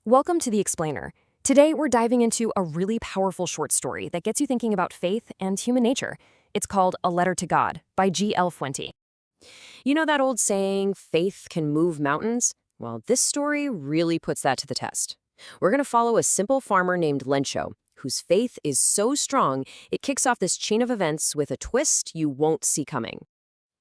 Welcome to The Explainer. Today, we're diving into a really powerful short story that gets you thinking about faith and human nature. It's called A Letter to God by G.L. Fuente. You know that old saying, faith can move mountains? Well, this story really puts that to the test. We're going to follow a simple farmer named Lencho, whose faith is so strong it kicks off this chain of events with a twist you won't see coming.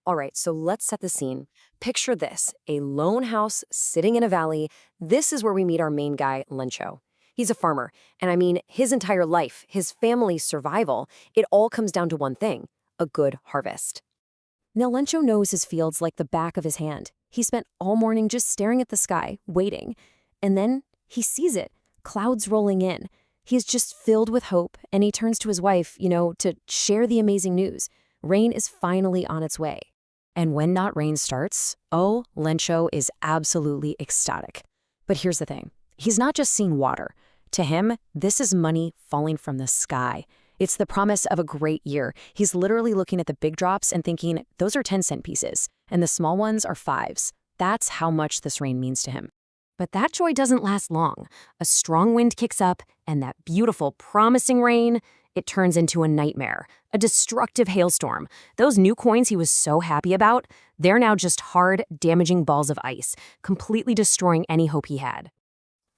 All right, so let's set the scene. Picture this, a lone house sitting in a valley. This is where we meet our main guy, Lencho. He's a farmer, and I mean his entire life, his family's survival, it all comes down to one thing, a good harvest. Now, Lencho knows his fields like the back of his hand. He spent all morning just staring at the sky, waiting. And then he sees it, clouds rolling in. He is just filled with hope, and he turns to his wife, to share the amazing news. Rain is finally on its way. And when that rain starts, Lencho is absolutely ecstatic. But here's the thing. He's not just seeing water. To him, this is money falling from the sky. It's the promise of a great year. He's literally looking at the big drops and thinking, those are 10-cent pieces, and the small ones are fives. That's how much this rain means to him. But that joy doesn't last long. A strong wind kicks up, and that beautiful, promising rain, it turns into a nightmare, a destructive hailstorm. Those new coins he was so happy about, they're now just hard, damaging balls of ice, completely destroying any hope he had.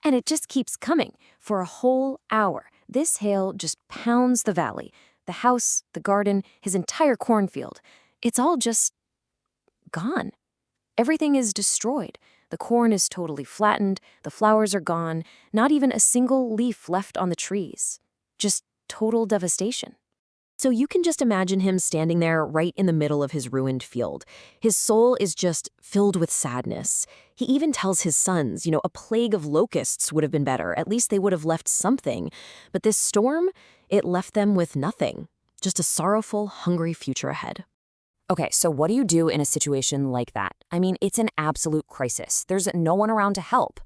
And it just keeps coming. For a whole hour, this hail just pounds the valley, the house, the garden, his entire cornfield. It's all just gone. Everything is destroyed. The corn is totally flattened, the flowers are gone, not even a single leaf left on the trees. Just total devastation. So you can just imagine him standing there right in the middle of his ruined field. His soul is just filled with sadness. He even tells his sons, a plague of locusts would have been better. At least they would have left something. But this storm, it left them with nothing. Just a sorrowful, hungry future ahead. Okay, so what do you do in a situation like that? I mean, it's an absolute crisis. There's no one around to help.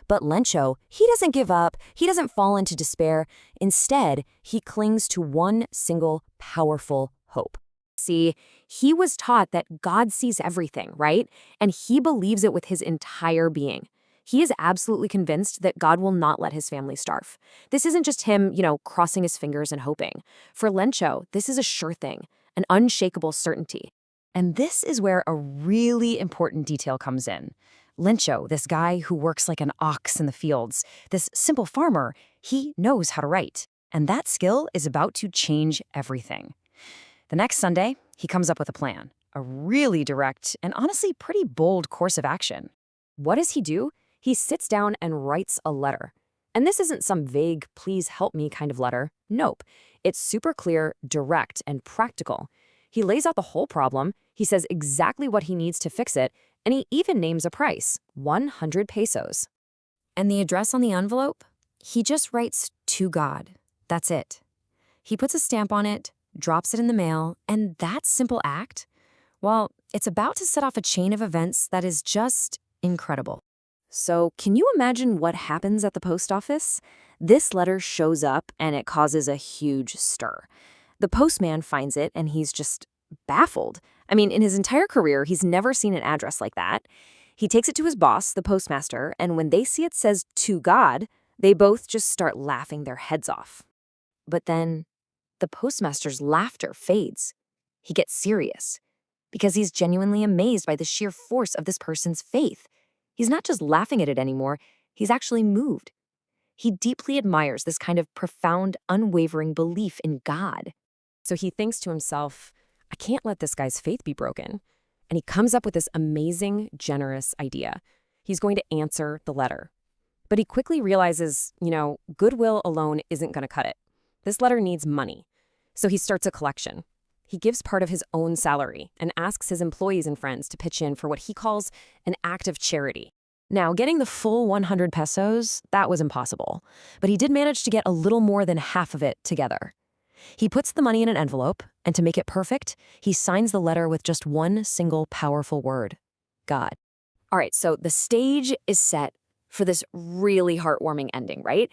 But Lencho, he doesn't give up. He doesn't fall into despair. Instead, he clings to one single powerful hope. See, he was taught that God sees everything, right? And he believes it with his entire being. He is absolutely convinced that God will not let his family starve. This isn't just him, crossing his fingers and hoping. For Lencho, this is a sure thing, an unshakable certainty. And this is where a really important detail comes in. Lencho, this guy who works like an ox in the fields, this simple farmer, he knows how to write. And that skill is about to change everything. The next Sunday, he comes up with a plan, a really direct and honestly pretty bold course of action. What does he do? He sits down and writes a letter. And this isn't some vague, please help me kind of letter. Nope. It's super clear, direct, and practical. He lays out the whole problem, he says exactly what he needs to fix it, and he even names a price, 100 pesos. And the address on the envelope? He just writes, to God. That's it. He puts a stamp on it, drops it in the mail, and that simple act, well, it's about to set off a chain of events that is just incredible. So can you imagine what happens at the post office? This letter shows up and it causes a huge stir. The postman finds it and he's just baffled. I mean, in his entire career, he's never seen an address like that. He takes it to his boss, the postmaster, and when they see it says to God, they both just start laughing their heads off. But then the postmaster's laughter fades. He gets serious because he's genuinely amazed by the sheer force of this person's faith. He's not just laughing at it anymore, he's actually moved. He deeply admires this kind of profound, unwavering belief in God. So he thinks to himself, I can't let this guy's faith be broken. And he comes up with this amazing, generous idea. He's going to answer the letter. But he quickly realizes, goodwill alone isn't going to cut it. This letter needs money. So he starts a collection. He gives part of his own salary and asks his employees and friends to pitch in for what he calls an act of charity. Now, getting the full 100 pesos, that was impossible. But he did manage to get a little more than half of it together. He puts the money in an envelope, and to make it perfect, he signs the letter with just one single powerful word, God. All right, so the stage is set for this really heartwarming ending, right?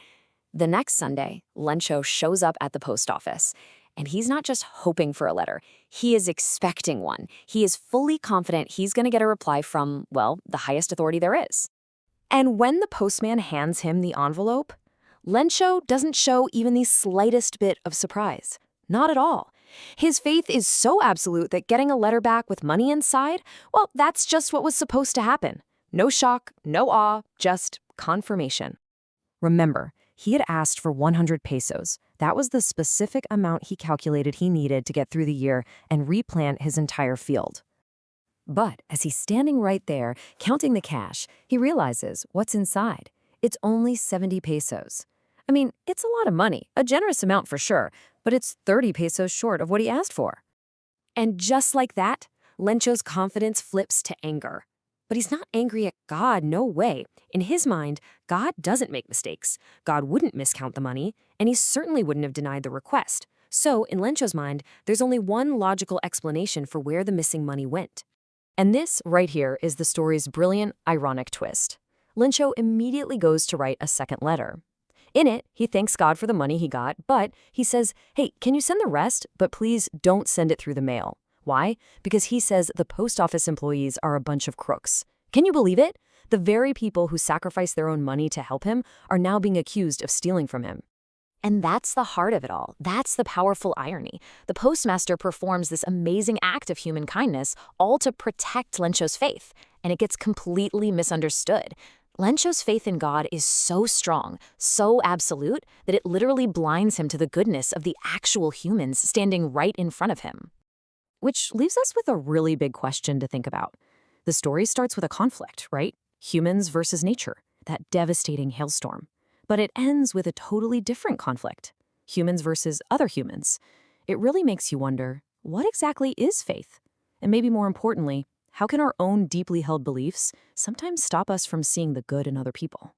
The next Sunday, Lencho shows up at the post office, and he's not just hoping for a letter. He is expecting one. He is fully confident he's going to get a reply from, well, the highest authority there is. And when the postman hands him the envelope, Lencho doesn't show even the slightest bit of surprise. Not at all. His faith is so absolute that getting a letter back with money inside, well, that's just what was supposed to happen. No shock, no awe, just confirmation. Remember, he had asked for 100 pesos. That was the specific amount he calculated he needed to get through the year and replant his entire field. But as he's standing right there, counting the cash, he realizes what's inside. It's only 70 pesos. I mean, it's a lot of money, a generous amount for sure, but it's 30 pesos short of what he asked for. And just like that, Lencho's confidence flips to anger. But he's not angry at God, no way. In his mind, God doesn't make mistakes. God wouldn't miscount the money, and he certainly wouldn't have denied the request. So, in Lencho's mind, there's only one logical explanation for where the missing money went. And this, right here, is the story's brilliant, ironic twist. Lencho immediately goes to write a second letter. In it, he thanks God for the money he got, but he says, hey, can you send the rest? But please don't send it through the mail. Why? Because he says the post office employees are a bunch of crooks. Can you believe it? The very people who sacrificed their own money to help him are now being accused of stealing from him. And that's the heart of it all. That's the powerful irony. The postmaster performs this amazing act of human kindness, all to protect Lencho's faith, and it gets completely misunderstood. Lencho's faith in God is so strong, so absolute, that it literally blinds him to the goodness of the actual humans standing right in front of him. Which leaves us with a really big question to think about. The story starts with a conflict, right? Humans versus nature, that devastating hailstorm. But it ends with a totally different conflict. Humans versus other humans. It really makes you wonder, what exactly is faith? And maybe more importantly, how can our own deeply held beliefs sometimes stop us from seeing the good in other people?